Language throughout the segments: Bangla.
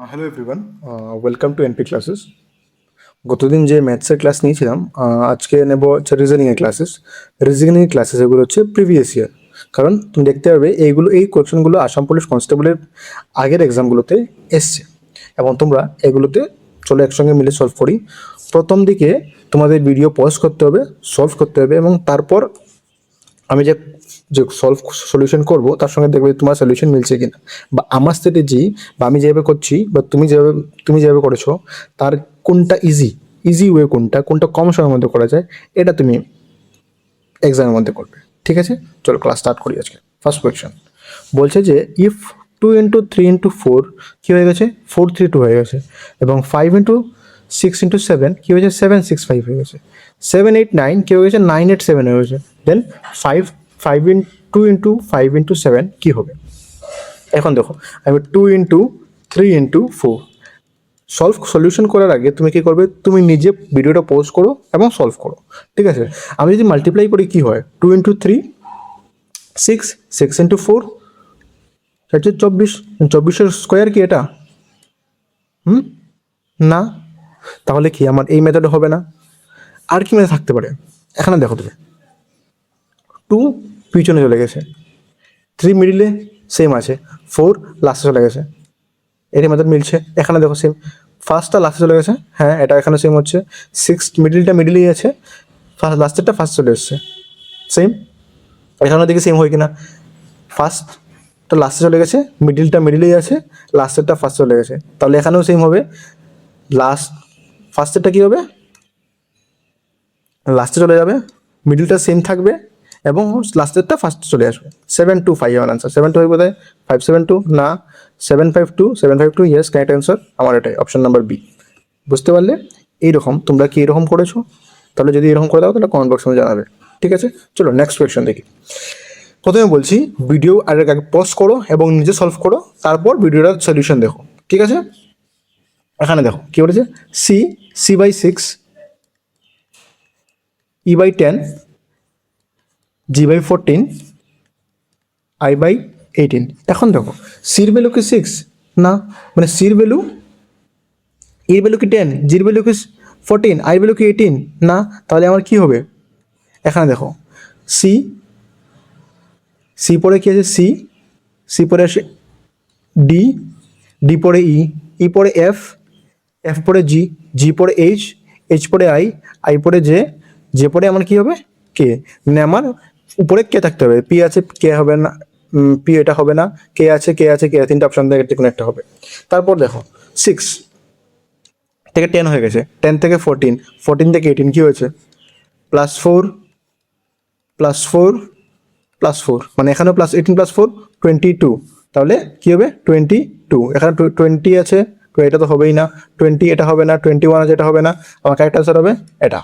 Hello everyone, welcome to NP classes. গতদিন যে ম্যাথসের ক্লাস নিয়েছিলাম, আজকে নেব হচ্ছে রিজনিংয়ের ক্লাসেস। রিজনিংয়ের ক্লাসেস এগুলো হচ্ছে প্রিভিয়াস ইয়ার, কারণ তুমি দেখতে পাবে এই কোয়েশ্চেনগুলো আসাম পুলিশ কনস্টেবলের আগের এক্সামগুলোতে এসছে এবং তোমরা এগুলোতে চলো একসঙ্গে মিলে সলভ করি। প্রথম দিকে তোমাদের ভিডিও পজ করতে হবে, সলভ করতে হবে এবং তারপর আমি যে যে সলিউশন করব তার সঙ্গে দেখবে তোমার সলিউশন মিলছে কিনা, বা আমার স্ট্র্যাটেজি বা আমি যেভাবে করছি বা তুমি যেভাবে করেছো তার কোনটা ইজি ওয়ে, কোনটা কোনটা কম সময়ের মধ্যে করা যায়, এটা তুমি এক্সামের মধ্যে করবে। ঠিক আছে, চলো ক্লাস স্টার্ট করি। আজকে ফার্স্ট কোয়েশ্চেন বলছে যে ইফ 2 × 3 × 4 কী হয়ে গেছে, 4 3 2 হয়ে গেছে, এবং 5 × 6 × 7 কী হয়েছে, 7 6 5 হয়ে গেছে, 7 8 9 কী হয়ে গেছে, 9 8 7 হয়ে গেছে। দেন 2 × 5 কী হবে? এখন দেখো, আমি 2 × 3 × 4 সলিউশন করার আগে তুমি কি করবে, তুমি নিজে ভিডিওটা পজ করো এবং সলভ করো। ঠিক আছে, আমি যদি মাল্টিপ্লাই করি কি হয়, 2 × 3 6, 6 × 4 হচ্ছে 24, 24-এর স্কোয়ার কি এটা? না, তাহলে কি আমার এই মেথডে হবে না? আর কি মেথড থাকতে পারে? এখানে দেখো তুমি, 2 পিছনে চলে গেছে, 3 মিডিলে সেম আছে, 4 লাস্টে চলে গেছে, এর মেথড মিলছে। এখানে দেখো সেম, ফার্স্টটা লাস্টে চলে গেছে, হ্যাঁ এটা এখানে সেম হচ্ছে, 6 মিডিলটা মিডিলেই আছে, লাস্টেরটা ফার্স্ট চলে এসছে, সেম। এখানে দেখি সেম হয় কিনা, ফার্স্টটা লাস্টে চলে গেছে, মিডিলটা মিডিলেই আছে, লাস্টেরটা ফার্স্ট চলে গেছে, তাহলে এখানেও সেম হবে। ফার্স্টেরটা কী হবে, লাস্টে চলে যাবে, মিডিলটা সেম থাকবে এবং লাস্টেরটা ফার্স্টে চলে আসবে। 7 2 5 আমার আনসার, 7 2 বোধ হয় 5 7 2, না 7 5 2 ইয়েস, কারেক্ট অ্যান্সার আমার এটাই, অপশন নাম্বার বি। বুঝতে পারলে? এইরকম তোমরা কি এরকম করেছো? তাহলে যদি এরকম করে দাও তাহলে কমেন্ট বক্সে জানাবে। ঠিক আছে, চলো নেক্সট কোয়েশ্চেন দেখি। প্রথমে বলছি ভিডিও আগে পজ করো এবং নিজে সলভ করো, তারপর ভিডিওটার সলিউশন দেখো। ঠিক আছে, এখানে দেখো কি বলেছে, C/6, E/10, G/14, I/18। এখন দেখো সির ভ্যালু কি 6? না, মানে সির ভ্যালু, এর ভ্যালু কি 10, জির ভ্যালু কি 14, আই ভ্যালু কি 18? না, তাহলে আমার কি হবে? এখানে দেখো সি, সি পরে কি আছে, সি পরে আসে ডি, ডি পরে ই পরে এফ, এফ পরে জি পরে এইচ পরে আই পরে জে পরে আমার কি হবে, কে। মানে আমার উপরে কে থাকতে হবে, পি আছে কে হবে না, পি এটা হবে না, কে আছে, তিনটা অপশন থেকে যে কোনো একটা হবে। তারপর দেখো 6 থেকে 10 হয়ে গেছে, 10 থেকে 14, 14 থেকে 18 কি হয়েছে, +4 +4 +4, মানে এখানেও +18 +4 22, তাহলে কি হবে 22। এখানে 20 আছে, তো এটা তো হবেই না, 20 এটা হবে না, 21 আছে এটা হবে না, আমার কারেক্ট আনসার হবে এটা।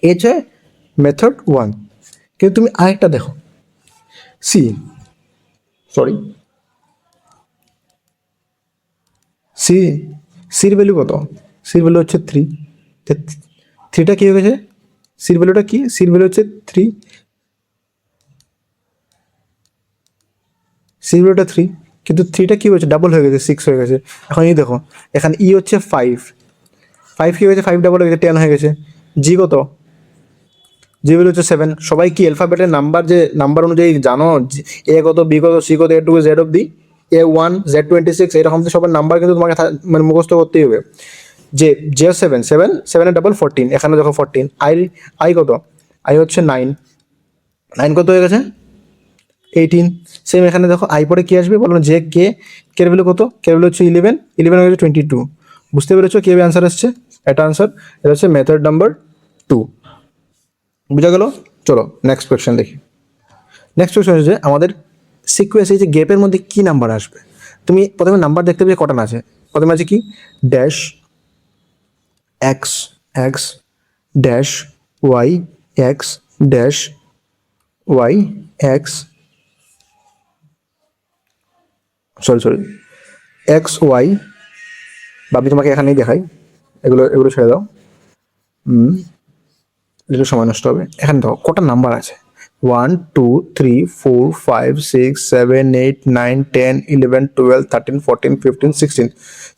এই হচ্ছে মেথড 1। কিন্তু তুমি আরেকটা দেখো, সি সরি সি সির ভ্যালু কত, সির ভ্যালু হচ্ছে 3, 3টা কী হয়ে গেছে, সির ভ্যালুটা কি, সির ভ্যালু হচ্ছে 3, সি ভ্যালুটা 3, কিন্তু 3টা কী হয়েছে, ডাবল হয়ে গেছে, 6 হয়ে গেছে। এখন এই দেখো, এখানে ই হচ্ছে 5, 5 কী হয়েছে, 5 ডাবল হয়ে গেছে, 10 হয়ে গেছে। জি কত, জি ভ্যালু হচ্ছে 7। সবাই কি অ্যালফাবেটের নাম্বার, যে নাম্বার অনুযায়ী জানো, এ কত, বি কত, সি কত, এ টু জেড অব্দি, A1 Z26, এরকম তো সবার নাম্বার কিন্তু তোমাকে মানে মুখস্থ করতেই হবে। যে 7, 7 ডাবল 14, এখানে দেখো 14, আই কত, আই হচ্ছে 9, 9 কত হয়ে গেছে 18। সেম এখানে দেখো আই পরে কি আসবে বলো, যে কে ভ্যালু কত, কে ভ্যালু হচ্ছে 11, 11 হয়ে গেছে 22। বুঝতে পেরেছো কীভাবে অ্যান্সার আসছে, এটা আনসার, এটা হচ্ছে মেথড নাম্বার 2। বুঝা গেল? চলো নেক্সট কোয়েশ্চেন দেখি। নেক্সট কোয়েশ্চেন হচ্ছে আমাদের সিকুয়েন্স, এই যে গ্যাপের মধ্যে কি নাম্বার আসবে। তুমি প্রথমে নাম্বার দেখতে পেয়ে কটা আছে, প্রথমে আছে কি, dash X X dash Y X dash Y X, sorry X Y, ভাবি তোমাকে এখানেই দেখাই, এগুলো ছেড়ে দাও, এগুলো সময় নষ্ট হবে। এখানে দেখো কটা নাম্বার আছে, 1 2 3 4 5 6 7 8 9 10 11 12 13 14 15 16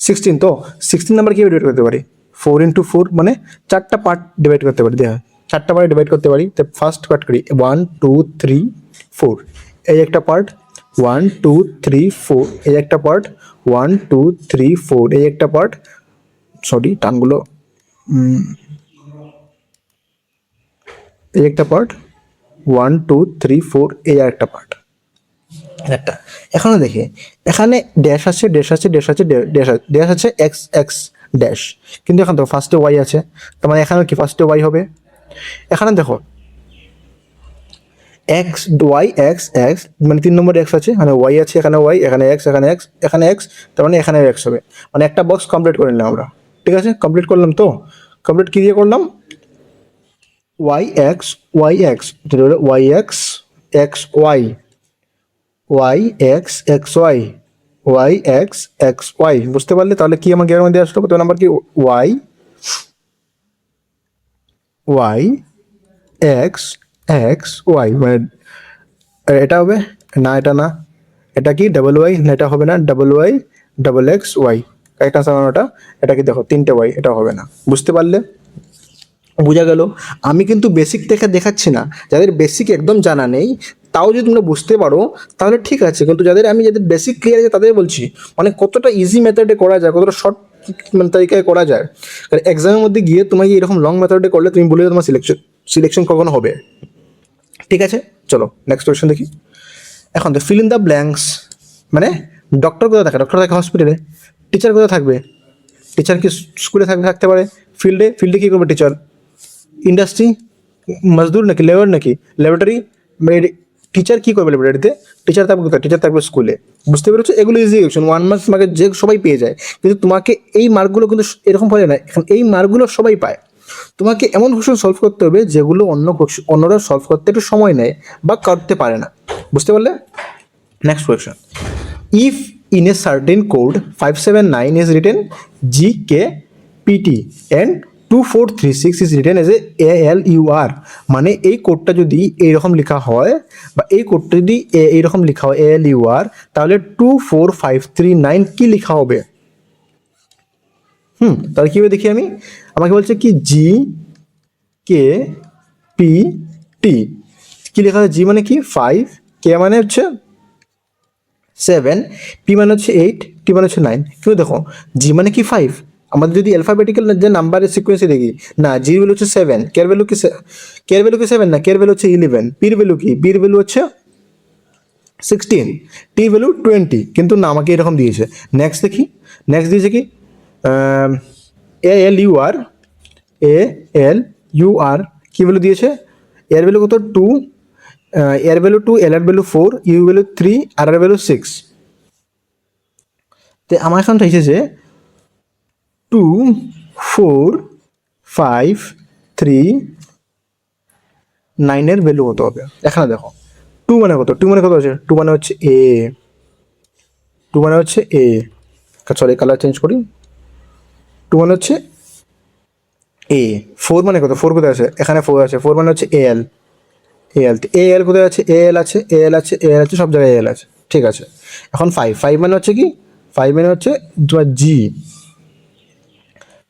16 তো 16 নাম্বার কিভাবে ডিভাইড করতে পারি 4 ইন্টু 4 মানে চারটা পার্ট ডিভাইড করতে পারি দেখা চারটা পার্ট ডিভাইড করতে পারি তো ফার্স্ট পার্ট করি 1 2 3 4 এই একটা পার্ট 1 2 3 4 এই একটা পার্ট 1 2 3 4 এই একটা পার্ট সরি টানগুলো এই একটা পার্ট 1 2 3 4 এই আর একটা পার্ট একটা এখানে দেখি এখানে ড্যাশ আছে ড্যাশ আছে ড্যাশ আছে ড্যাশ আছে এক্স এক্স ড্যাশ কিন্তু এখন দেখো ফার্স্টে ওয়াই আছে তার মানে এখানে কি ফার্স্টে ওয়াই হবে এখানে দেখো এক্স ওয়াই এক্স এক্স মানে 3 নম্বর এক্স আছে মানে ওয়াই আছে এখানে ওয়াই এখানে এক্স এখানে এক্স এখানে এক্স তার মানে এখানে এক্স হবে মানে একটা বক্স কমপ্লিট করে নিলাম আমরা ঠিক আছে কমপ্লিট করলাম তো কমপ্লিট কি দিয়ে করলাম Y X Y X X Y Y X X Y Y X X Y বুঝতে পারলে তাহলে কি আমার গেমের মধ্যে আসলো কত নাম্বার কি Y Y X X Y মানে এটা হবে না এটা না এটা কি ডাবল ওয়াই না এটা হবে না double Y double X Y একটা ওটা এটা কি দেখো 3টে ওয়াই এটা হবে না বুঝতে পারলে বোঝা গেল আমি কিন্তু বেসিক থেকে দেখাচ্ছি না যাদের বেসিক একদম জানা নেই তাও যদি তোমরা বুঝতে পারো তাহলে ঠিক আছে কিন্তু যাদের বেসিক ক্লিয়ার আছে তাদের বলছি মানে কতটা ইজি মেথডে করা যায় কতটা শর্ট মানে তরিকায় করা যায় কারণ এক্সামের মধ্যে গিয়ে তোমাকে এরকম লং মেথডে করলে তুমি বলে তোমার সিলেকশন কখনো হবে ঠিক আছে চলো নেক্সট কোয়েশ্চেন দেখি এখন তো ফিল ইন দ্য ব্ল্যাঙ্কস মানে ডক্টর কোথায় থাকে ডক্টর থাকে হসপিটালে টিচার কোথায় থাকবে টিচার কি স্কুলে থাকতে পারে ফিল্ডে কী করবে টিচার ইন্ডাস্ট্রি মজদুর নাকি লেবার নাকি ল্যাবরেটরি মানে টিচার কী করবে ল্যাবরেটরিতে টিচার থাকবে কোথায় টিচার থাকবে স্কুলে বুঝতে পেরেছো এগুলো ইজি কোয়েশ্চন 1 মার্কস মার্কে যে সবাই পেয়ে যায় কিন্তু তোমাকে এই মার্কগুলো কিন্তু এরকম পারে না এখন এই মার্কগুলো সবাই পায় তোমাকে এমন কোয়েশ্চন সলভ করতে হবে যেগুলো অন্যরা সলভ করতে একটু সময় নেয় বা করতে পারে না বুঝতে পারলে next question if in a certain code 579 is written GKPT and 2436 is written as a ALUR মানে এই কোডটা যদি এইরকম লেখা হয় বা এই কোডটা যদি এইরকম লেখা হয় ALUR তাহলে 24539 কি লেখা হবে তাহলে কীভাবে দেখি আমি আমাকে বলছে কি GKPT কি লেখা হয় জি মানে কি 5 কে মানে হচ্ছে 7 পি মানে হচ্ছে 8 টি মানে হচ্ছে 9 কিন্তু দেখো জি মানে কি 5 আমাদের যদি অ্যালফাবেটিক্যাল যে নাম্বারের সিকোয়েন্সে দেখি না জির ভ্যালু হচ্ছে 7 কের ভ্যালু কি 7 না কের ভ্যালু হচ্ছে 11 পির ভ্যালু কি পির ভ্যালু হচ্ছে 16 টি ভ্যালু 20 কিন্তু না আমাকে এরকম দিয়েছে নেক্সট দেখি নেক্সট দিয়েছে কি ALUR কি ভ্যালু দিয়েছে এর ভ্যালু কত 2 এর ভ্যালু 2 এল এর ভ্যালু 4 ইউ ভ্যালু 3 আর এর ভ্যালু 6 তো আমার এখন চাইছে যে 2 4 5 3 9 এর ভ্যালু কত হবে এখানে দেখো 2 মানে কত 2 মানে কত আছে 2 মানে হচ্ছে এ 2 মানে হচ্ছে এ সরি কালার চেঞ্জ করি 2 মানে হচ্ছে এ 4 মানে কত 4 কোথায় আছে এখানে 4 আছে 4 মানে হচ্ছে এল এল কোথায় আছে এল আছে সব জায়গায় এল আছে ঠিক আছে এখন 5 মানে হচ্ছে কি 5 মানে হচ্ছে তোমার জি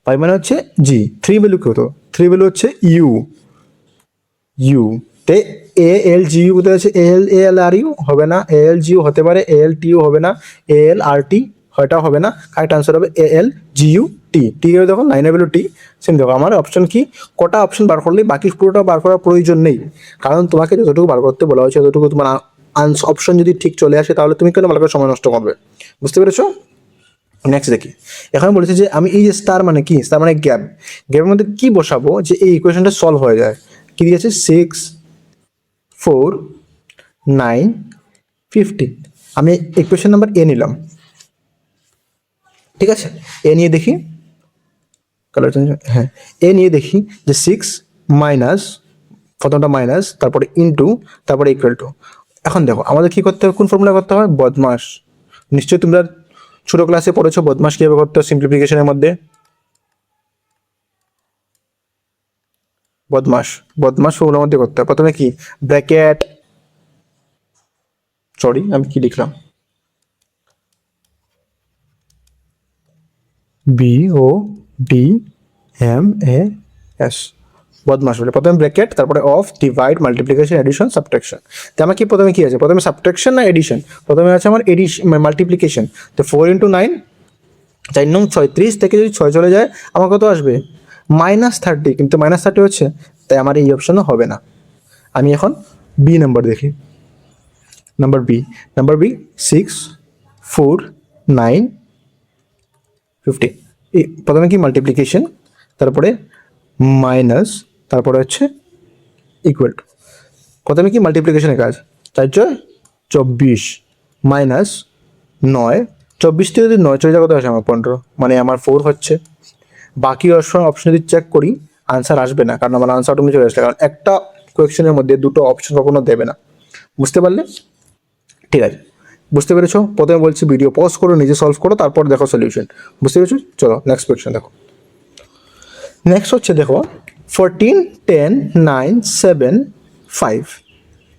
5 মানে হচ্ছে জি 3 ভ্যালু কত 3 ভ্যালু হচ্ছে ইউ তে এল জি ইউ কোথায় আছে এল আর ইউ হবে না এল জি ইউ হতে পারে এল টি ইউ হবে না এল আর টি হয়টা হবে না কারেক্ট আনসার হবে এল জি ইউ টি দেখো 9 ভ্যালু টি সেম দেখো আমার অপশন কি কটা অপশন বার করলেই বাকি পুরোটা বার করার প্রয়োজন নেই কারণ তোমাকে যতটুকু বার করতে বলা হয়েছে ততটুকু তোমার অপশন যদি ঠিক চলে আসে তাহলে তুমি কেন ভালো করে সময় নষ্ট করবে বুঝতে পেরেছো নেক্সট দেখি এখানে বলেছে যে আমি এই যে স্টার মানে কি স্টার মানে গ্যাপের মধ্যে কি বসাবো যে এই ইকুয়েশনটা সলভ হয়ে যায় কি দিয়েছে 6 4 9 15 আমি ইকুয়েশন নাম্বার এ নিলাম ঠিক আছে এ নিয়ে দেখি কালার চেঞ্জ হ্যাঁ এ নিয়ে দেখি যে 6 মাইনাস প্রথমটা মাইনাস তারপরে ইনটু তারপরে ইকুয়াল টু এখন দেখো আমাদের কি করতে হবে কোন ফর্মুলা করতে হয় বদমাস নিশ্চয়ই তোমরা ছোটো ক্লাসে পড়েছো বদমাস কীভাবে করতে হয় সিম্পলিফিকেশনের মধ্যে বদমাস, বদমাস ওগুলোর মধ্যে করতে হবে। প্রথমে কি ব্র্যাকেট, সরি আমি কি লিখলাম, BODMAS, বদমাস বলে প্রথমে ব্র্যাকেট, তারপরে of, divide, multiplication, addition, subtraction. তো আমার কি প্রথমে কি আছে, প্রথমে সাবট্রাকশন না এডিশন? প্রথমে আছে আমার এডিশন মাল্টিপ্লিকেশন। তো 4 × 9 4 9 36 থেকে যদি 6 চলে যায় আমার কত আসবে, -30, কিন্তু -30 হচ্ছে, তাই আমার এই অপশনও হবে না। আমি এখন বি নাম্বার দেখি, নাম্বার বি 6 4 9 50। এই প্রথমে কি মাল্টিপ্লিকেশন, তারপরে মাইনাস, তারপরে হচ্ছে ইকুয়াল টু। প্রথমে কি মাল্টিপ্লিকেশনের কাজ, 4 × 24 মাইনাস 9, 24 থেকে যদি 9 চলে যায় কত আসে আমার 15, মানে আমার 4 হচ্ছে। বাকি অপশন যদি চেক করি আনসার আসবে না, কারণ আমার আনসার অটোমেটিক চলে আসবে, কারণ একটা কোয়েকশনের মধ্যে দুটো অপশন কখনো দেবে না। বুঝতে পারলে? ঠিক আছে, বুঝতে পেরেছো? প্রথমে বলছি ভিডিও পজ করো, নিজে সলভ করো, তারপর দেখো সলিউশন। বুঝতে পেরেছো? চলো নেক্সট কোয়েকশন দেখো। নেক্সট হচ্ছে দেখো 14 10 9 7 5।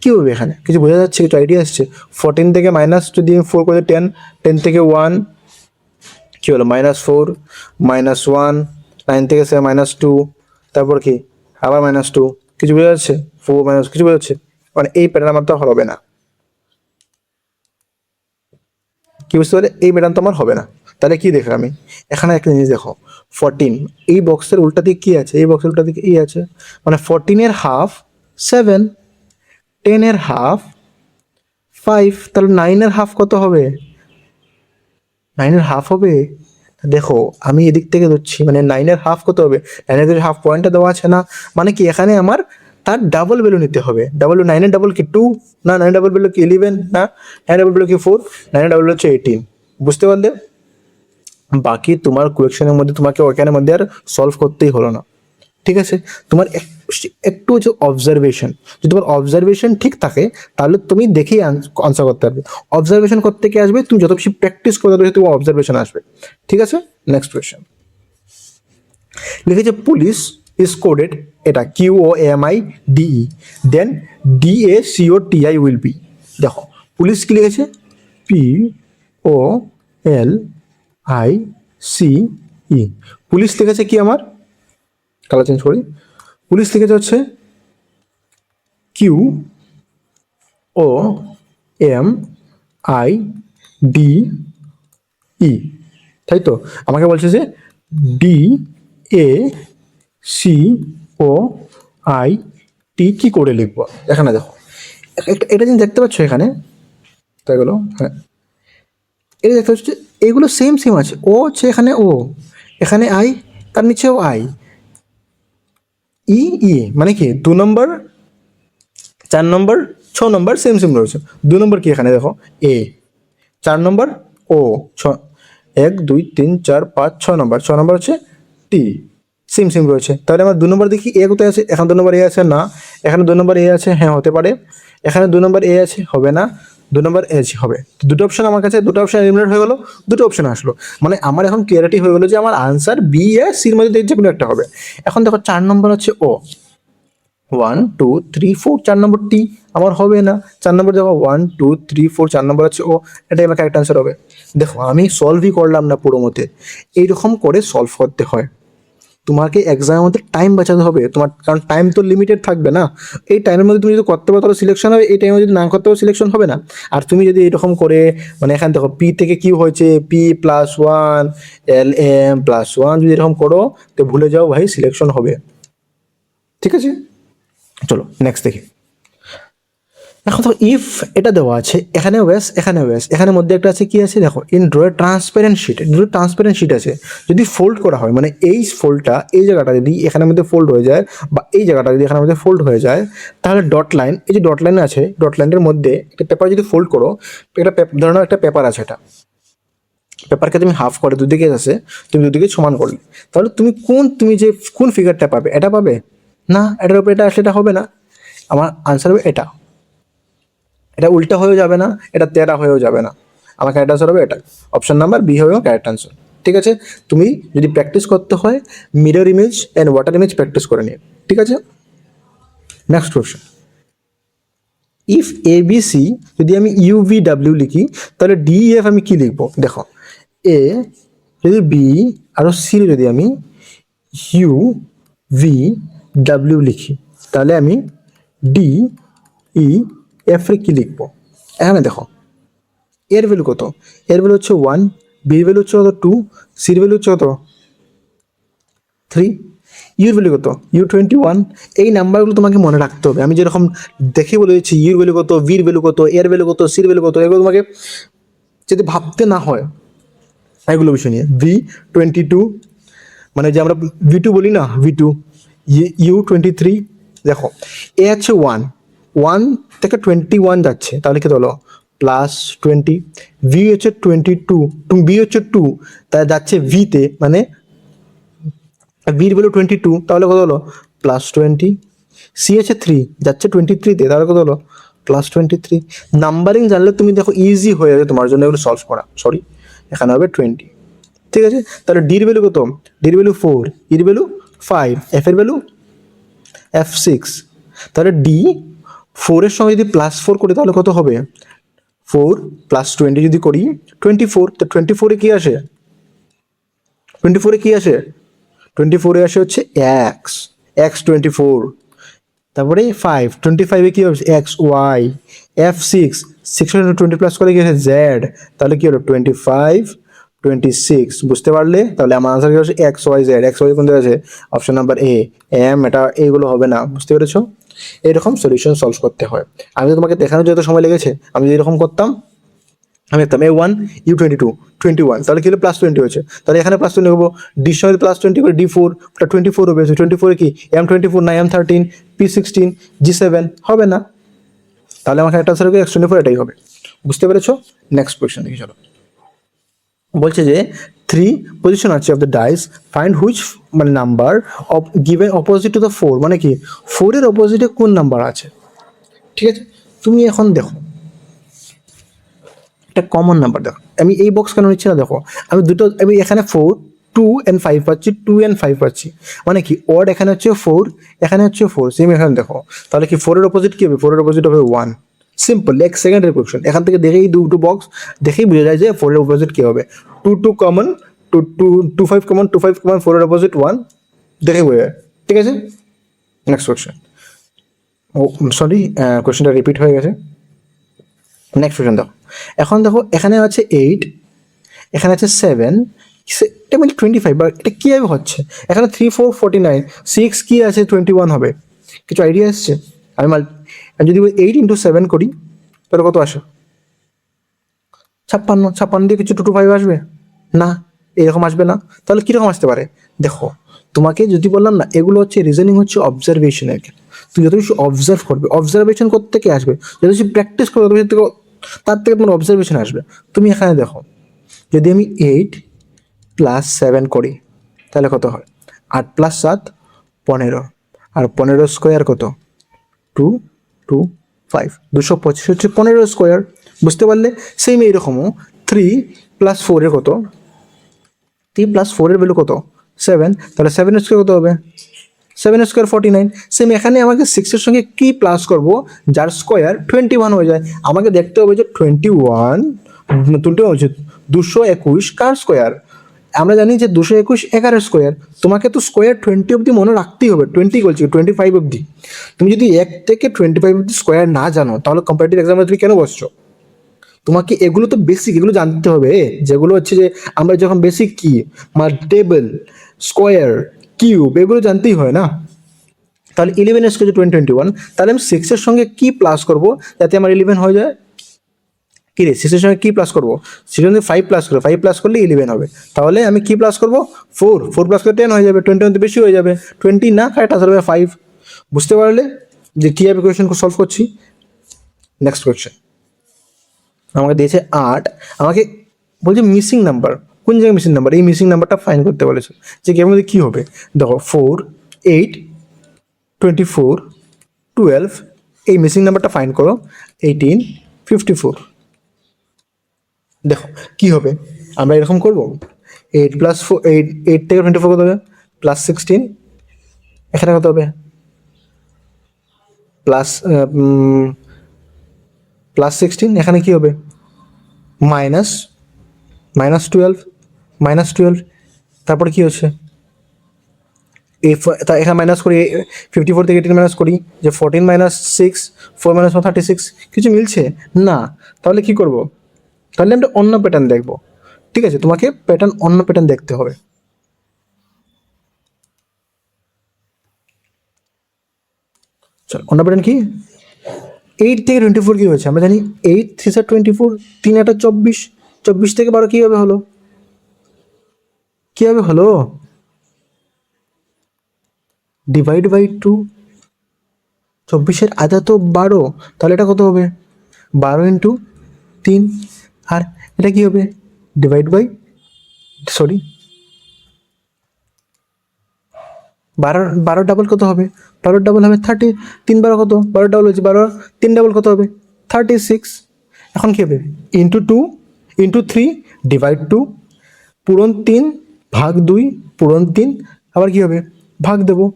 কী হবে এখানে, কিছু বোঝা যাচ্ছে, কিছু আইডিয়া আসছে? 14 থেকে মাইনাস যদি 4 করে 10, 10 থেকে 1 কী হলো -4, -1, 9 থেকে 7 -2, তারপর কি আবার -2, কিছু বোঝা যাচ্ছে? 4 মাইনাস, কিছু বোঝা যাচ্ছে? মানে এই প্যাটার্ন আমার তো হবে না। কি বুঝতে পারলে? এই প্যাটার্ন তো আমার হবে না। তাহলে কি দেখো আমি এখানে একটা জিনিস দেখো, 14 এই বক্সের উল্টা দিকে কি আছে, এই বক্সের উল্টা দিকে এই আছে, মানে 14 হাফ 7, 10 হাফ 5, তাহলে 9 হাফ কত হবে, 9 হাফ হবে। দেখো আমি এদিক থেকে ধরছি, মানে 9 হাফ কত হবে, 9 হাফ পয়েন্টটা দেওয়া আছে না, মানে কি এখানে আমার তার ডাবল ভ্যালু নিতে হবে। ডাবল 9 ডাবল কি 2 না, 9 ডাবল ভ্যালু কি 11 না, 9 ডাবল ভ্যালু কি 4, 9 ডাবল হচ্ছে 18। বুঝতে পারলে? বাকি তোমার কোয়েকশনের মধ্যে তোমাকে ওখানের মধ্যে আর সলভ করতেই হলো না। ঠিক আছে, তোমার একটু হচ্ছে অবজারভেশন, যদি তোমার অবজারভেশন ঠিক থাকে তাহলে তুমি দেখেই আনসার করতে পারবে। অবজারভেশন করতে কি আসবে, তুমি যত বেশি প্র্যাকটিস করতে পারবে তোমার অবজারভেশন আসবে। ঠিক আছে, নেক্সট কোয়েশ্চেন লিখেছে পুলিশ ইজ কোডেড, এটা QOMIDE, then DACOTI will be. দেখো পুলিশ কি লিখেছে, POLICE, পুলিশ লিখেছে কি আমার, কালার চেঞ্জ করি, পুলিশ লিখেছে হচ্ছে QOMIDE, তাই তো? আমাকে বলছে যে DACOIT কি করে লিখবো, এখানে দেখো এটা জিনিস দেখতে পাচ্ছ এখানে, তাই গেলো, হ্যাঁ এটা দেখতে পাচ্ছ, এগুলো সেম সেম আছে, ও হচ্ছে এখানে ও, এখানে আই, তার নিচেও আই, ই, মানে কি 2 নম্বর 4 নম্বর 6 নম্বর সেম সেম রয়েছে। 2 নম্বর কি এখানে দেখো এ, 4 নম্বর ও, 1 2 3 4 5 6 নম্বর, 6 নম্বর হচ্ছে টি, সেম সেম রয়েছে। তাহলে আমার 2 নম্বর দেখি এ কোথায় আছে, এখানে 2 নম্বর এ আছে না, এখানে 2 নম্বর এ আছে, হ্যাঁ হতে পারে, এখানে 2 নম্বর এ আছে, হবে না, 2 নম্বর এ আছে, হবে। দুটো অপশন আমার কাছে, দুটো অপশন এলিমিনেট হয়ে গেলো, দুটো অপশন আসলো, মানে আমার এখন ক্লিয়ারিটি হয়ে গেলো যে আমার আনসার বি এ সির মধ্যে যে কোনো একটা হবে। এখন দেখো 4 নম্বর হচ্ছে ও, 1 2 3 4, 4 নম্বর টি আমার হবে না, 4 নম্বর দেখো 1 2 3 4, 4 নম্বর আছে ও, এটাই আমার কারেক্ট আনসার হবে। দেখো আমি সলভই করলাম না পুরো মতে, এইরকম করে সলভ করতে হয়। তোমাকে এক্সামের মধ্যে টাইম বাঁচাতে হবে তোমার, কারণ টাইম তো লিমিটেড থাকবে না। এই টাইমের মধ্যে তুমি যদি করতে পারো তাহলে সিলেকশন হবে, এই টাইমে যদি না করতে পারো সিলেকশন হবে না। আর তুমি যদি এরকম করে, মানে এখানে দেখো পি থেকে কিউ হয়েছে, P+1 LM+1 যদি এরকম করো তো ভুলে যাও ভাই, সিলেকশন হবে। ঠিক আছে, চলো নেক্সট দেখি। এখন তো ইফ এটা দেওয়া আছে, এখানে ওয়েস, এখানে ওয়েস, এখানে মধ্যে একটা আছে কি আছে দেখো, in drawer transparent sheet, transparent sheet আছে, যদি ফোল্ড করা হয়, মানে এই ফোল্ডটা, এই জায়গাটা যদি এখানের মধ্যে ফোল্ড হয়ে যায়, বা এই জায়গাটা যদি এখানের মধ্যে ফোল্ড হয়ে যায়, তাহলে ডট লাইন, এই যে ডট লাইন আছে, ডট লাইনের মধ্যে একটা পেপার যদি ফোল্ড করো, একটা ধরো একটা পেপার আছে, এটা পেপারকে তুমি হাফ করে দুদিকে আছে, তুমি দুদিকে সমান করলে, তাহলে তুমি যে কোন ফিগারটা পাবে, এটা পাবে না, এটার উপরে এটা আসলে এটা হবে না, আমার আনসার হবে এটা। এটা উল্টা হয়েও যাবে না, এটা তেরা হয়েও যাবে না, আমার কারেক্ট আনসার হবে এটা, অপশন নাম্বার বি হবে কারেক্ট আনসার। ঠিক আছে, তুমি যদি প্র্যাকটিস করতে হয় mirror image and water image practice করে নিও। ঠিক আছে। Next question, if A B C যদি আমি ইউ ভি ডাব্লিউ লিখি তাহলে ডি এফ আমি কি লিখবো? দেখো এ যদি বি আর সি যদি আমি ইউ ভি ডাব্লিউ লিখি তাহলে আমি ডি ই এফ এর কি লিখবো? এখানে দেখো এর ভ্যালু কত? এর ভ্যালু হচ্ছে 1, বির ভ্যালু হচ্ছে কত 2, সির ভ্যালু হচ্ছে কত 3, ইউর ভ্যালু কত ইউ 21। এই নাম্বারগুলো তোমাকে মনে রাখতে হবে। আমি যেরকম দেখে বলে দিচ্ছি ইউর ভ্যালু কত, ভির ভ্যালু কত, এর ভ্যালু কত, সির ভ্যালু কত, এগুলো তোমাকে যদি ভাবতে না হয় এগুলো বিষয় নিয়ে। V22 মানে যে আমরা V2 বলি না, V2, U23, দেখো এ আছে 1 থেকে 21 যাচ্ছে তাহলে কত হলো +20, ভি হচ্ছে 22, বি হচ্ছে 2 তাই যাচ্ছে ভিতে মানে ভির ভ্যালু 22 তাহলে কত হলো +20, সি হচ্ছে 3 যাচ্ছে 23তে তাহলে কত হলো +23। নাম্বারিং জানলে তুমি দেখো ইজি হয়ে যাবে তোমার জন্য এগুলো সলভ করা। সরি, এখানে হবে 20, ঠিক আছে। তাহলে ডির ভ্যালু কত? ডির ভ্যালু 4, ইর ভ্যালু 5, এফ এর ভ্যালু F6। তাহলে ডি 4 এর সঙ্গে যদি +4 করি তাহলে কত হবে? 4 + 20 যদি করি 24, তো 24 এ কি আসে? 24 এ কি আসে? 24 এ আসে হচ্ছে x 24, তারপরে 5, 25 এ কি হবে? x y, F6, 620 প্লাস করে কি আছে? z, তাহলে কি হলো 25 26। বুঝতে পারলে? তাহলে আমার আনসার কি হচ্ছে X Y Z. X Y কোনটা আছে? অপশন নাম্বার এ, এম, এটা এইগুলো হবে না। বুঝতে পেরেছো? এরকম সলিউশন সলভ করতে হয়। আমি তো তোমাকে দেখানোর যত সময় লেগেছে, আমি যদি এরকম করতাম, আমি দেখতাম A1 U22 21 তাহলে কি হলো +20 হয়েছে, তাহলে এখানে +20 হবো, ডির সঙ্গে +20 করে D4 24 হবে, 24 এ কি M24 না M13, P16, G7 হবে না, তাহলে আমাকে একটা আনসার হবে X24, এটাই হবে। বুঝতে পেরেছো? নেক্সট কোয়েশ্চেন দেখি চলো। বলছে যে 3 পজিশন আছে of the dice, find which মানে number of given opposite to the 4, মানে কি 4 এর অপোজিটে কোন নাম্বার আছে। ঠিক আছে, তুমি এখন দেখো একটা কমন নাম্বার দেখো, আমি এই বক্স কেন নিচ্ছি না দেখো, আমি এখানে 4 2 and 5 পাচ্ছি, 2 and 5 পাচ্ছি, মানে কি অড এখানে হচ্ছে 4, এখানে হচ্ছে 4, সেম এখানে দেখো, তাহলে কি 4 এর অপোজিট কি হবে? 4 এর অপোজিট হবে 1। সিম্পল, এক সেকেন্ডের কোয়েশ্চেন, এখান থেকে দেখেই দুটো বক্স দেখেই বোঝা যায় যে 4 এর অপোজিট কি হবে। 2 2 কমন, 2 2 2 5 কমন, 2 5 কমন, 4 এর অপোজিট 1, দেখে বোঝা যায়। ঠিক আছে, নেক্সট কোয়েশ্চেন। ও সরি, কোয়েশ্চেনটা রিপিট হয়ে গেছে। নেক্সট কোয়েশ্চেন দেখো, এখন দেখো এখানে আছে 8, এখানে আছে 7, এটা মানে 25, বা এটা কীভাবে হচ্ছে? এখানে 3 4 49, 6 কি আছে 21 হবে, কিছু আইডিয়া আসছে? আমি যদি 8 × 7 করি তাহলে কত আসে? 56, 56 দিয়ে কিছু 2 2 5 আসবে না, এরকম আসবে না, তাহলে কীরকম আসতে পারে? দেখো তোমাকে যদি বললাম না, এগুলো হচ্ছে রিজনিং, হচ্ছে অবজারভেশনের। তুমি যত বেশি অবজার্ভ করবে, অবজারভেশন করতে থেকে আসবে, যত বেশি প্র্যাকটিস করবে তত বেশি তার থেকে তোমার অবজারভেশন আসবে। তুমি এখানে দেখো, যদি আমি 8 + 7 করি তাহলে কত হয়? 8 + 7 15, আর 15 স্কোয়ার কত? 2 2 5, 225 হচ্ছে 15 স্কোয়ার। বুঝতে পারলে? সেম এইরকমও 3 + 4 এর কত? 3 + 4 এর ভ্যালু কত? 7, তাহলে 7 স্কোয়ার কত হবে? 7 স্কোয়ার 49। সেম এখানে আমাকে 6 এর সঙ্গে কি প্লাস করব যার স্কোয়ার 21 হয়ে যায়? আমাকে দেখতে হবে যে 21 হচ্ছে 221 কার স্কোয়ার? আমরা জানি যে 221 11 স্কোয়ার। তোমাকে তো স্কোয়ার 20 অবধি মনে রাখতেই হবে, 20 বলছি 25 অবধি। তুমি যদি 1 থেকে 25 অবধি স্কোয়ার না জানো তাহলে কম্পারেটিভ এক্সামে তুমি কেন বসছো? তোমাকে এগুলো তো বেসিক, এগুলো জানতে হবে, যেগুলো হচ্ছে যে আমরা যখন বেসিক কি টেবিল, স্কোয়ার, কিউব, এগুলো জানতেই হয় না। তাহলে 11 স্কোয়ার 21, তাহলে আমি 6 এর সঙ্গে কি প্লাস করব যাতে আমার 11 হয়ে যায়? কি রে, 6 এর সঙ্গে কি প্লাস করবো? 6 এর সঙ্গে 5 প্লাস করবো, 5 প্লাস করলে 11 হবে। তাহলে আমি কি প্লাস করবো? 4 প্লাস করলে 10 হয়ে যাবে, 21 তো বেশি হয়ে যাবে, 20 না, কারেক্ট আনসার হবে 5। বুঝতে পারলে যে কীভাবে কোয়েশ্চেন সলভ করছি? নেক্সট কোয়েশ্চেন আমাকে দিয়েছে 8, আমাকে বলছে মিসিং নাম্বার, কোন জায়গায় মিসিং নাম্বার? এই মিসিং নাম্বারটা ফাইন্ড করতে বলেছে। যে এর মধ্যে কী হবে? দেখো 4 8 24 12, এই মিসিং নাম্বারটা ফাইন্ড করো, 18 54। দেখো কি হবে, আমরা এরকম করবো, 8 + 4, 8 থেকে 24 কত হবে? +16, এখানে কত হবে? প্লাস প্লাস 16, এখানে কি হবে মাইনাস -12, তারপরে কি হচ্ছে এখানে মাইনাস করি 54 থেকে 18 মাইনাস করি, যে 14 - 6, 4 - 1 36, কিছু মিলছে না। তাহলে কি করব, তাহলে আমরা অন্য প্যাটার্ন দেখব। ঠিক আছে, তোমাকে অন্য প্যাটার্ন দেখতে হবে। চল, অন্য প্যাটার্ন কি, 8 থেকে 24 কি হয়েছে আমরা জানি, 8 3 24, 3 8 24, 24 থেকে 12 কীভাবে হলো, ডিভাইড বাই 2, 24-এর আধা তো 12, তাহলে এটা কত হবে 12 × 3, আর এটা কি হবে ডিভাইড বাই 12 ডাবল কত হবে, 12 ডাবল হবে 30, 3 12 কত, 12 ডাবল হচ্ছে 12, 3 ডাবল কত হবে 36। এখন কি হবে ইন্টু 2 × 3 ডিভাইড 2 পূরণ 3 ভাগ 2 পূরণ 3, আবার কি হবে ভাগ দেবো,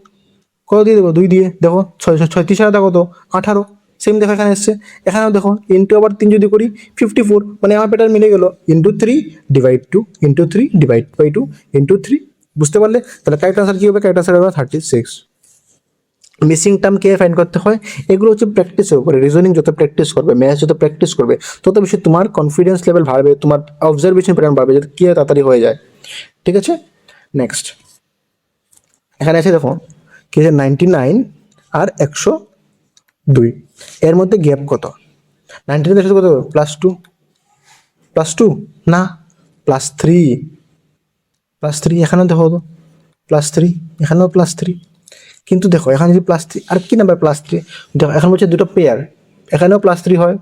কত দিয়ে দেবো 2 দিয়ে, দেখো 36 আর কত 18, সেম দেখো এখানে এসছে, এখানেও দেখো ইন্টু আবার 3 যদি করি 54, মানে আমার প্যাটার্ন মিলে গেল, ইন্টু 3 ডিভাইড 2 × 3 ডিভাইড বাই 2 × 3, বুঝতে পারলে? তাহলে কারেক্ট আনসার কী হবে, কারেক্ট আনসার হবে 36। মিসিং টার্ম কে ফাইন্ড করতে হয়, এগুলো হচ্ছে প্র্যাকটিসের উপরে, রিজনিং যত প্র্যাকটিস করবে, ম্যাথ যত প্র্যাকটিস করবে, তত বেশি তোমার কনফিডেন্স লেভেল বাড়বে, তোমার অবজারভেশন প্যাটার্ন বাড়বে, যাতে কী তাড়াতাড়ি হয়ে যায়। ঠিক আছে, নেক্সট এখানে আছে দেখো কি আছে 99 আর 102, এর মধ্যে গ্যাপ কত, 99 কত +2 না +3, এখানেও দেখো তো +3, এখানেও +3, কিন্তু দেখো এখানে যদি +3 আর কি নাম্বার +3, দেখো এখন বলছে দুটো পেয়ার, এখানেও +3 হয়,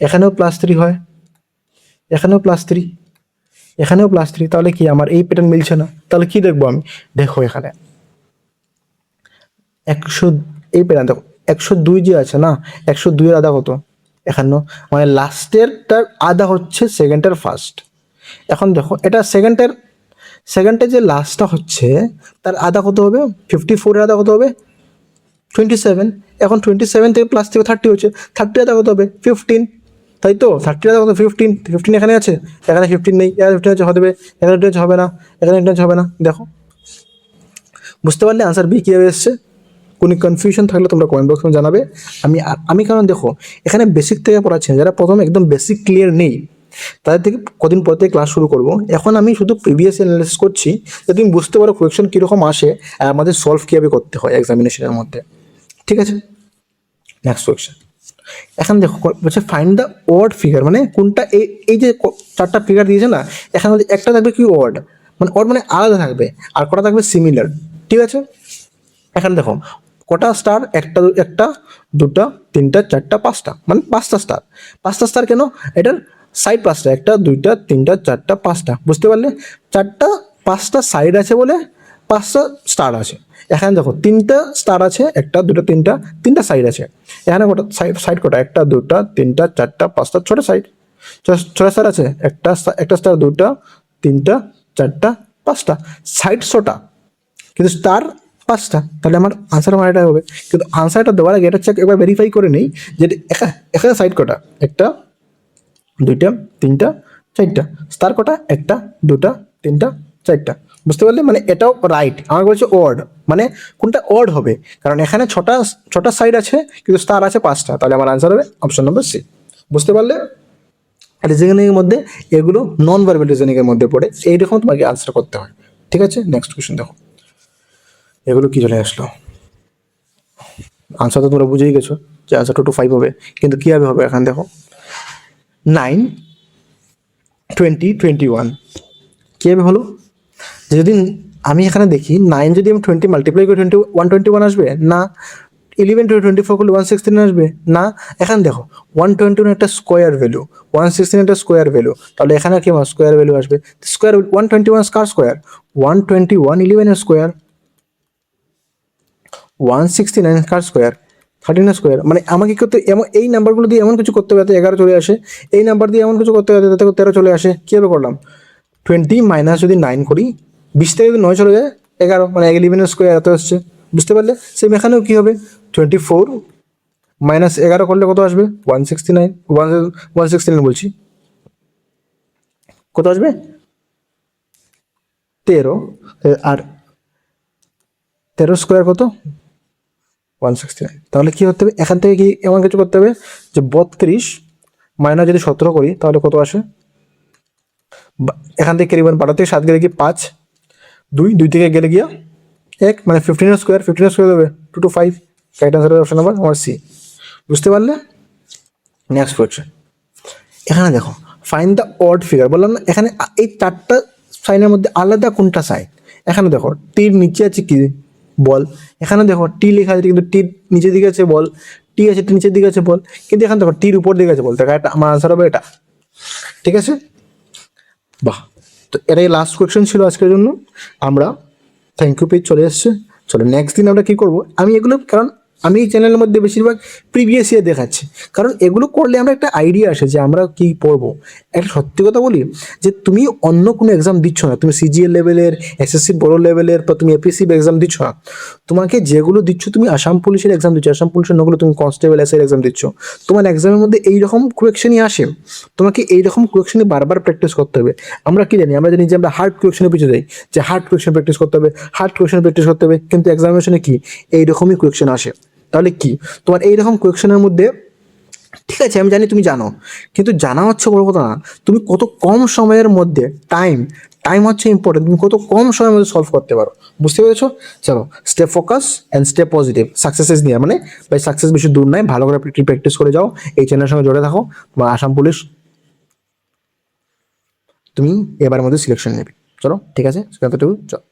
এখানেও +3 হয়, এখানেও +3, এখানেও +3, তাহলে কি আমার এই প্যাটার্ন মিলছে না, তাহলে কি দেখবো আমি, দেখো এখানে 100, এই প্যাটার্ন দেখো 102 যে আছে না, 102 এর আধা কত 51, মানে লাস্টেরটার আধা হচ্ছে সেকেন্ডের ফার্স্ট। এখন দেখো এটা সেকেন্ডের যে লাস্টটা হচ্ছে তার আধা কত হবে, 54 এর আধা কত হবে 27, এখন 27 থেকে প্লাস থেকে 30 হচ্ছে, 30 আধা কত হবে 15, তাই তো 30 আধা কত 15 এখানে আছে, এখানে 15 নেই, এখানে 15 আছে হবে, এখানে 15 হবে না, এখানে 15 হবে না, দেখো বুঝতে পারলে আনসার বি কীভাবে এসছে। কোনো কনফিউশন থাকলে তোমরা কমেন্ট বক্সে জানাবে। আমি কারণ দেখো এখানে বেসিক থেকে পড়াচ্ছি, যারা প্রথমে একদম বেসিক ক্লিয়ার নেই তাদের থেকে কদিন পর থেকে ক্লাস শুরু করব। এখন আমি শুধু প্রিভিয়াস অ্যানালাইসিস করছি, যাতে তুমি বুঝতে পারো কোয়েকশন কীরকম আসে আর আমাদের সলভ কীভাবে করতে হয় এক্সামিনেশনের মধ্যে। ঠিক আছে, নেক্সট কোয়েকশন। এখন দেখো বলছে ফাইন্ড দ্য ওয়ার্ড ফিগার, মানে কোনটা এই যে 4টা ফিগার দিয়েছে না, এখানে একটা থাকবে কি ওয়ার্ড, মানে ওয়ার্ড মানে আলাদা থাকবে, আর কটা থাকবে সিমিলার। ঠিক আছে, এখানে দেখো কটা স্টার, একটা 2টা 3টা 4টা 5টা, মানে 5টা স্টার। 5টা স্টার কেন, এটার সাইড 5টা, 1টা 2টা 3টা 4টা 5টা, বুঝতে পারলে 5টা সাইড আছে বলে 5টা স্টার আছে। এখানে দেখো 3টা স্টার আছে, 1টা 2টা 3টা সাইড আছে। এখানে কটা সাইড কটা, 1টা 2টা 3টা 4টা 5টা 6টা সাইড, 6টা স্টার আছে, একটা স্টার 2টা 3টা 4টা 5টা, সাইড 6টা কিন্তু স্টার 5টা, তাহলে আমার আনসার আমার এটা হবে। কিন্তু আনসারটা দেওয়ার আগে এটা চেক একবার ভেরিফাই করে নেই যে এখানে সাইড কটা, 1টা 2টা 3টা 4টা, স্টার কটা 1টা 2টা 3টা 4টা, বুঝতে পারলে? মানে এটাও রাইট, আমার বলছে ওয়ার্ড, মানে কোনটা ওয়ার্ড হবে, কারণ এখানে ছটা সাইড আছে কিন্তু স্টার আছে 5টা, তাহলে আমার আনসার হবে অপশন নম্বর সি। বুঝতে পারলে? রিজনিংয়ের মধ্যে এগুলো নন ভার্বাল রিজনিংয়ের মধ্যে পড়ে, এইরকম তোমাকে আনসার করতে হয়। ঠিক আছে, নেক্সট কোয়েশ্চেন দেখো, এগুলো কি চলে আসলো, আনসার তো তোমরা বুঝেই গেছো যে আনসার 2 to 5 হবে, কিন্তু কীভাবে হবে এখন দেখো 9 20 21 কীভাবে হলো, যদি আমি এখানে দেখি 9 যদি আমি 20 মাল্টিপ্লাই করি 121 আসবে না, 11 to 24 করলে 116 আসবে না। এখানে দেখো 121 একটা স্কোয়ার ভ্যালু, 116 একটা স্কোয়ার ভ্যালু, তাহলে এখানে কি স্কোয়ার ভ্যালু আসবে, স্কোয়ার 121 কার স্কোয়ার, 121 11 এর স্কোয়ার, 169 কার স্কোয়ার 13 স্কোয়ার, মানে আমাকে করতে এমন এই নাম্বারগুলো দিয়ে এমন কিছু করতে হবে যাতে 11 চলে আসে, এই নাম্বার দিয়ে এমন কিছু করতে হবে যাতে 13 চলে আসে। কীভাবে করলাম, 20 মাইনাস যদি 9 করি, 20 থেকে যদি 9 চলে যায় 11, মানে 11 স্কোয়ার এত আসছে, বুঝতে পারলে? সেম এখানেও কী হবে 24 -11 করলে কত আসবে? 169, 169 বলছি, কত আসবে? 13, আর 13 স্কোয়ার কত? 169। তাহলে কি করতে হবে এখান থেকে? কি এমন কিছু করতে হবে যে 32 মাইনাস যদি 17 করি তাহলে কত আসে? এখান থেকে কেরিবান 12 থেকে 7 গেলে কি 5, 2 থেকে গেলে গিয়া 1, মানে 15 স্কোয়ার, 15 স্কোয়ার হবে 2 to 5। রাইট আনসারের অপশন নাম্বার আমার সি। বুঝতে পারলে? নেক্সট কোয়েশ্চেন, এখানে দেখো ফাইন্ড দ্য অড ফিগার। বললাম না এখানে এই 4টা সাইনের মধ্যে আলাদা কোনটা সাইন? এখানে দেখো টির নিচে আছে কি বল, এখানে দেখো টি লেখা আছে কিন্তু টির নিচের দিকে আছে বল, টি আছে টি নিচের দিকে আছে বল, কিন্তু এখানে দেখো টির উপর দিকে আছে বল। দেখো এটা আমার আনসার হবে এটা। ঠিক আছে, বাহ। তো এটাই লাস্ট কোয়েশ্চেন ছিল আজকের জন্য। আমরা থ্যাংক ইউ পেজ চলে এসছে। চলো নেক্সট দিন আমরা কী করবো, আমি এগুলো, কারণ আমি এই চ্যানেলের মধ্যে বেশিরভাগ প্রিভিয়াস ইয়ার দেখাচ্ছি, কারণ এগুলো করলে আমরা একটা আইডিয়া আসে যে আমরা কী পড়বো। একটা সত্যি কথা বলি, যে তুমি অন্য কোনো এক্সাম দিচ্ছ না, তুমি সিজিএল লেভেলের, এসএসসি বড় লেভেলের, বা তুমি এপিসি এক্সাম দিচ্ছ না, তোমাকে যেগুলো দিচ্ছ, তুমি আসাম পুলিশের এক্সাম দিচ্ছ, আসাম পুলিশের নগুলো তুমি কনস্টেবল এসআই এক্সাম দিচ্ছ, তোমার এক্সামের মধ্যে এইরকম কোয়েকশনই আসে। তোমাকে এইরকম কোয়েকশনই বারবার প্র্যাকটিস করতে হবে। আমরা কি জানি? আমরা জানি যে আমরা হার্ড কোয়েকশনের পিছিয়ে যাই, যে হার্ড কোয়েকশন প্র্যাকটিস করতে হবে, হার্ড কোয়েকশন প্র্যাকটিস করতে হবে, কিন্তু এক্সামিনেশনে কি এইরকমই কোয়েকশন আসে। তাহলে কি তোমার এইরকম কোয়েকশনের মধ্যে, ঠিক আছে আমি জানি তুমি জানো, কিন্তু জানা হচ্ছে বড় কথা না, তুমি কত কম সময়ের মধ্যে টাইম হচ্ছে ইম্পর্টেন্ট, তুমি কত কম সময়ের মধ্যে সলভ করতে পারো। বুঝতে পেরেছো? চলো, stay focus and stay positive. সাকসেসেস নিয়ে মানে ভাই সাকসেস বেশি দূর নাই, ভালো করে প্র্যাকটিস করে যাও, এই চ্যানেলের সঙ্গে জড়ে থাকো, তোমার আসাম পুলিশ তুমি এবারের মধ্যে সিলেকশন নেবে। চলো ঠিক আছে, চলো।